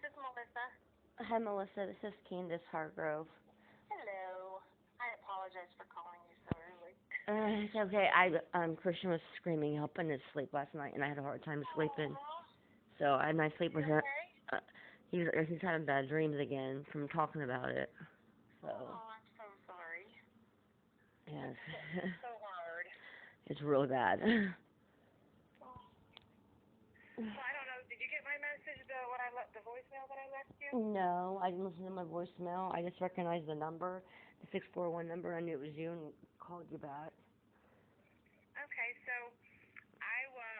this is Mellissa. Hi, Mellissa. This is Candace Hargrove. Hello. I apologize for calling you so early. It's okay. Christian was screaming help in his sleep last night, and I had a hard time sleeping. So I had my sleep with You her. okay? He's having bad dreams again from talking about it. So Oh, I'm so sorry. yes, It's so hard. it's really bad. Oh. So I don't know. Did you get my message, the voicemail that I left you? No, I didn't listen to my voicemail. I just recognized the number, the 641 number. I knew it was you and called you back. Okay, so I will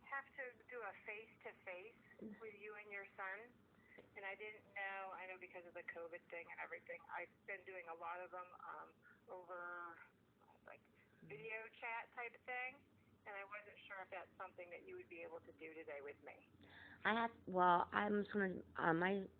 have to do a face-to-face with you and your son. And I didn't know, I know because of the COVID thing and everything, I've been doing a lot of them over like video chat type of thing. And I wasn't sure if that's something that you would be able to do today with me. I'm just gonna.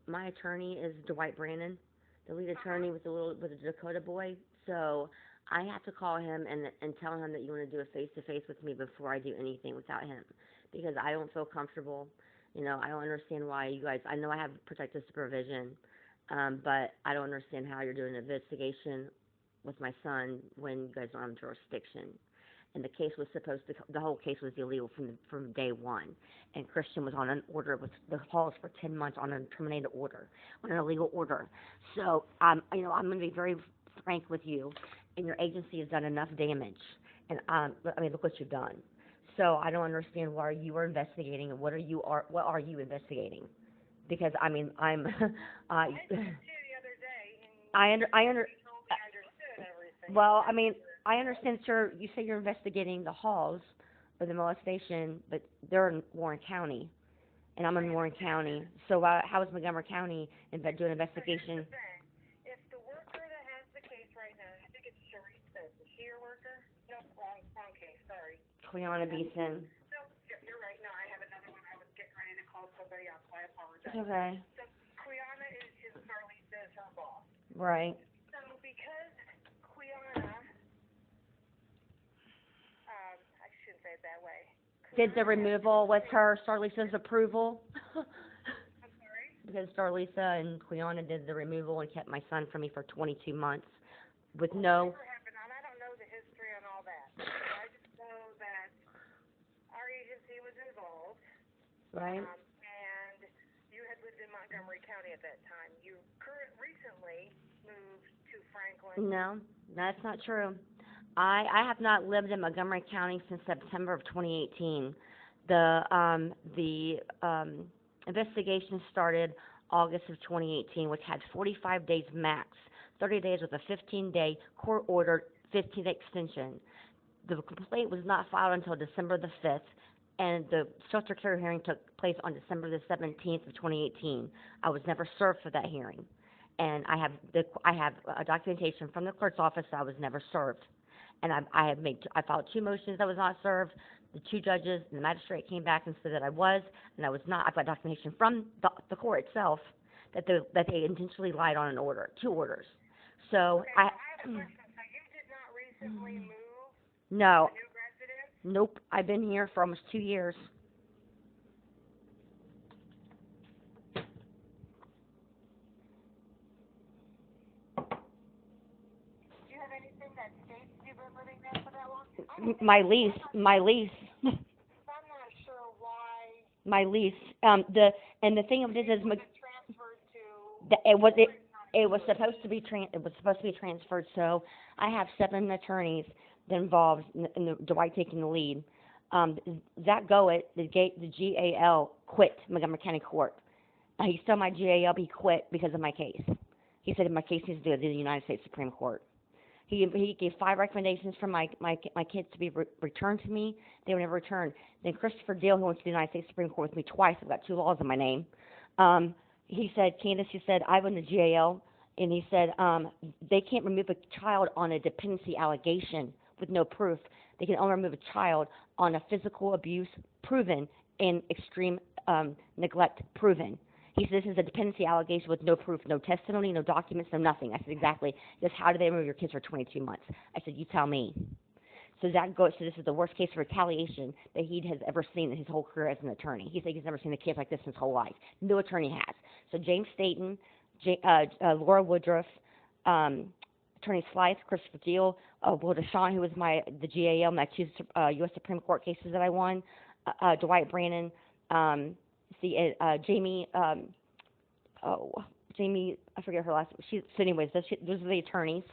My attorney is Dwight Brandon, the lead attorney with the Dakota boy. So I have to call him and tell him that you want to do a face to face with me before I do anything without him, because I don't feel comfortable. I don't understand why you guys. I know I have protective supervision, but I don't understand how you're doing an investigation with my son when you guys don't have jurisdiction. And the case was the whole case was illegal from day one. And Christian was on an order with the halls for 10 months on a terminated order, on an illegal order. So, I'm going to be very frank with you, and your agency has done enough damage. And, look what you've done. So I don't understand why you are investigating, and what are you investigating? Because, I'm, I did too the other day, and I you told me I understood everything. Well, I understand, sir. You say you're investigating the halls of the molestation, but they're in Warren County, and I'm in Warren County. So how is Montgomery County doing an investigation? Here's the thing. If the worker that has the case right now, I think it's Teresa. Is she your worker? No, wrong case. Sorry. Cleona Beeson. No, you're right. No, I have another one. I was getting ready to call somebody else. So I apologize. It's okay. So Quiana is Carlisa is her boss. Right. So because Quiana, I shouldn't say it that way. Did the removal with her Starlisa's approval? I'm sorry? Because Starlisa and Quiana did the removal and kept my son from me for 22 months with no. Whatever happened, and I don't know the history on all that. I just know that our agency was involved. Right. And you had lived in Montgomery County at that time. You recently moved to Franklin. No, that's not true. I have not lived in Montgomery County since September of 2018. The investigation started August of 2018, which had 45 days max, 30 days with a 15-day court-ordered 15-day extension. The complaint was not filed until December the 5th, and the shelter care hearing took place on December the 17th of 2018. I was never served for that hearing, and I have a documentation from the clerk's office that I was never served. And I filed 2 motions that was not served. The 2 judges and the magistrate came back and said that I was, and I was not. I've got documentation from the court itself that they intentionally lied on an order, 2 orders. So Okay, I have a question. So you did not recently move no, to a new residence? nope. I've been here for almost 2 years. Do you have anything that states you've been living there for that long? My lease. I'm not sure why. My lease. The thing of this is, Transferred to. it was supposed to be transferred. So I have 7 attorneys involved in the Dwight taking the lead. Zach Goet, the GAL, quit Montgomery County Court. He's still my GAL, but he quit because of my case. He said my case needs to go to the United States Supreme Court. He gave 5 recommendations for my kids to be returned to me. They were never returned. Then Christopher Deal, who went to the United States Supreme Court with me twice, I've got 2 laws in my name. He said, Candace, I went to GAL, and he said, they can't remove a child on a dependency allegation with no proof. They can only remove a child on a physical abuse proven and extreme neglect proven. He said, this is a dependency allegation with no proof, no testimony, no documents, no nothing. I said, exactly. He says, how do they remove your kids for 22 months? I said, you tell me. So that goes. So this is the worst case of retaliation that he has ever seen in his whole career as an attorney. He said he's never seen a case like this in his whole life. No attorney has. So James Staten, Laura Woodruff, Attorney Slice, Christopher Deal, Will Deshawn, who was the GAL, my two U.S. Supreme Court cases that I won, Dwight Brannon, Jamie. Jamie, I forget her last name. So anyways, those are the attorneys.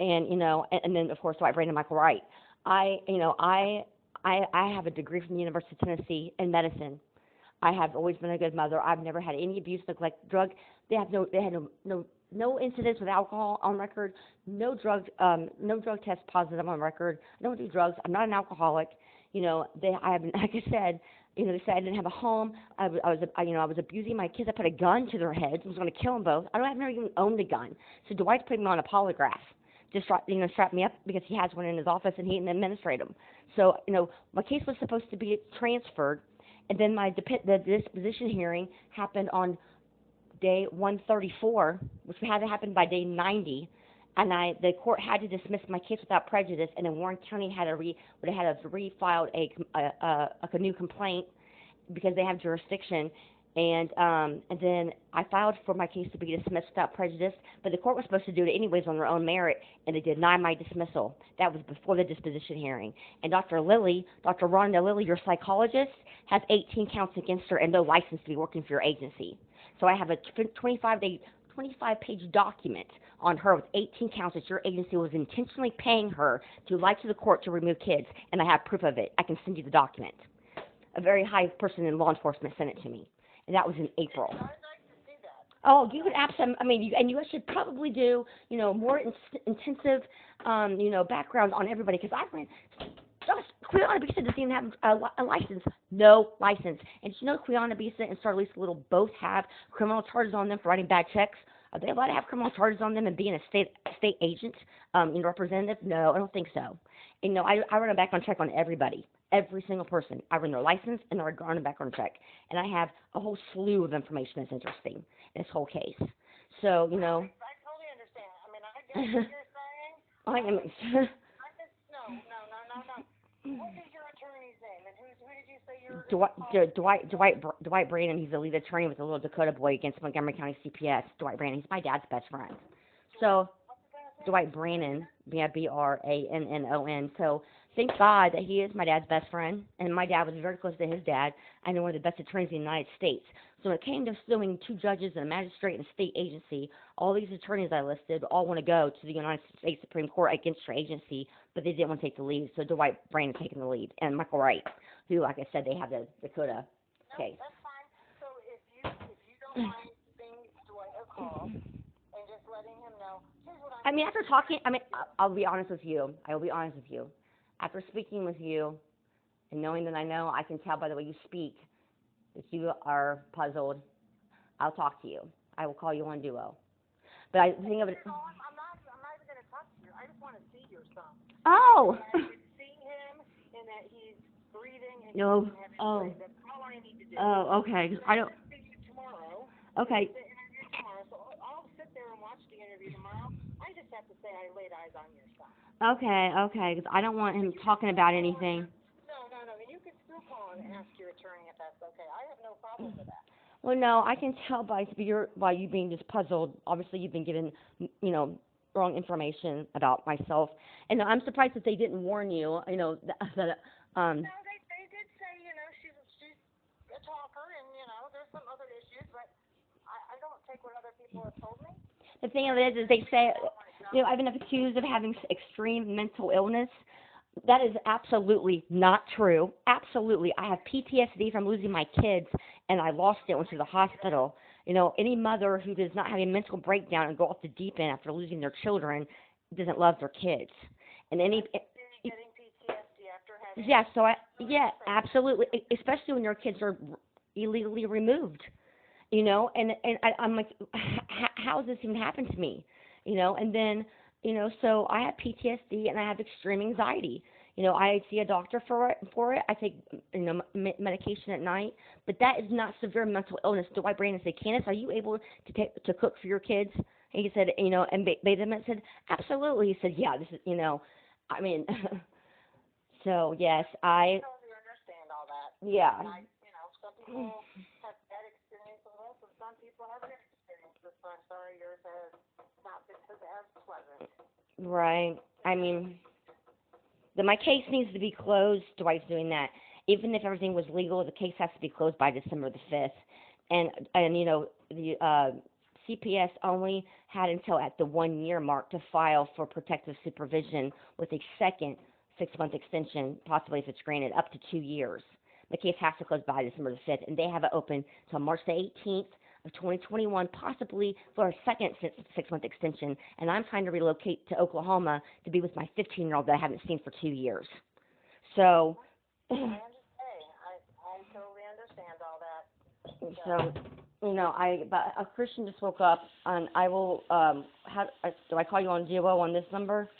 And, and then, of course, Dwight Brannon and Michael Wright. I have a degree from the University of Tennessee in medicine. I have always been a good mother. I've never had any abuse, neglect, drug. They had no incidents with alcohol on record, no drug test positive on record. I don't do drugs. I'm not an alcoholic. I have, like I said, they said I didn't have a home. I was abusing my kids. I put a gun to their heads. I was going to kill them both. I've never even owned a gun. So Dwight's putting me on a polygraph. Just strap me up because he has one in his office and he can administrate them. So my case was supposed to be transferred, and then the disposition hearing happened on day 134, which had to happen by day 90. And the court had to dismiss my case without prejudice, and then Warren County had to refiled a new complaint because they have jurisdiction. And then I filed for my case to be dismissed without prejudice, but the court was supposed to do it anyways on their own merit, and they denied my dismissal. That was before the disposition hearing. And Dr. Rhonda Lilly, your psychologist, has 18 counts against her and no license to be working for your agency. So I have a 25-page document on her with 18 counts that your agency was intentionally paying her to lie to the court to remove kids, and I have proof of it. I can send you the document. A very high person in law enforcement sent it to me, and that was in April. I'd like to see that. Oh, you would absolutely. You should probably do, more intensive, background on everybody, because I've ran. Quiana Bisa doesn't even have a license. No license. And Quiana Bisa and Star Lisa Little both have criminal charges on them for writing bad checks. Are they allowed to have criminal charges on them and being a state agent, representative? No, I don't think so. And, I run a background check on everybody, every single person. I run their license and I run a background check. And I have a whole slew of information that's interesting in this whole case. So, I totally understand. I mean, I get what you're saying. No. What is your attorney's name, and who did you say you're? Dwight Brannon. He's the lead attorney with the little Dakota boy against Montgomery County CPS. Dwight Brannon. He's my dad's best friend. So, Dwight Brannon, Brannon. So, thank God that he is my dad's best friend, and my dad was very close to his dad, and one of the best attorneys in the United States. So when it came to suing two judges and a magistrate and a state agency, all these attorneys I listed all want to go to the United States Supreme Court against your agency, but they didn't want to take the lead. So Dwight Brannon taking the lead, and Michael Wright, who, like I said, they have the Dakota case. No, that's fine. So if you don't mind giving Dwight a call and just letting him know, here's what I'm. After talking, I'll be honest with you. I will be honest with you. After speaking with you and knowing that I know, I can tell by the way you speak that you are puzzled. I'll talk to you. I will call you on Duo. But I think of it. No, I'm not even going to talk to you. I just want to see your son. Oh. And I can see him and that he's breathing and No. he's having That's all I need to do. Oh, okay. Because I don't. I'll see you tomorrow. Okay. The interview tomorrow. So I'll sit there and watch the interview tomorrow. I just have to say I laid eyes on your son. Okay. Because I don't want him talking about anything. No. And you can still call and ask your attorney if that's okay. I have no problem with that. Well, no, I can tell by you being just puzzled. Obviously, you've been given, wrong information about myself, and I'm surprised that they didn't warn you. That. No, they did say, she's a talker, and there's some other issues, but I don't take what other people have told me. The thing of it is they say, I've been accused of having extreme mental illness. That is absolutely not true. Absolutely. I have PTSD from losing my kids, and I lost it, went to the hospital. Any mother who does not have a mental breakdown and go off the deep end after losing their children doesn't love their kids. And Getting PTSD after having... Yeah, absolutely. Especially when your kids are illegally removed. And I'm like, how has this even happened to me? And then... so I have PTSD and I have extreme anxiety. I see a doctor for it. I take, medication at night, but that is not severe mental illness. Dwight Brannon said, Candace, are you able to cook for your kids? And he said, and bathe them. I said, absolutely. He said, yeah, this is, So yes, I totally understand all that. yeah. And some people have bad experiences with us, and some people have good experiences. So I'm sorry yours has not been as pleasant. Right. I mean, my case needs to be closed. Dwight's doing that. Even if everything was legal, the case has to be closed by December the 5th. And the CPS only had until at the 1 year mark to file for protective supervision with a second 6-month extension, possibly if it's granted, up to 2 years. The case has to close by December the 5th, and they have it open until March the 18th of 2021, possibly for a second 6-month extension. And I'm trying to relocate to Oklahoma to be with my 15-year-old that I haven't seen for 2 years. So, I understand. I totally understand all that. but a Christian just woke up, and I will, do I call you on duo on this number?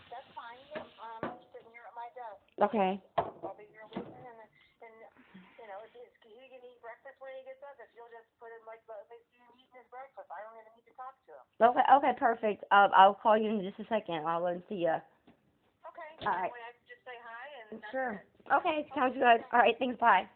That's fine. Yeah. I'm sitting here at my desk. Okay. I'll be here waiting, and if he can eat breakfast when he gets up, if you'll just put him like they see him eating his breakfast, I don't even need to talk to him. Okay, perfect. I'll call you in just a second. I'll let him see you. Okay. All right. I can just say hi and that's Sure. it. Okay, sounds good. All right, thanks, bye.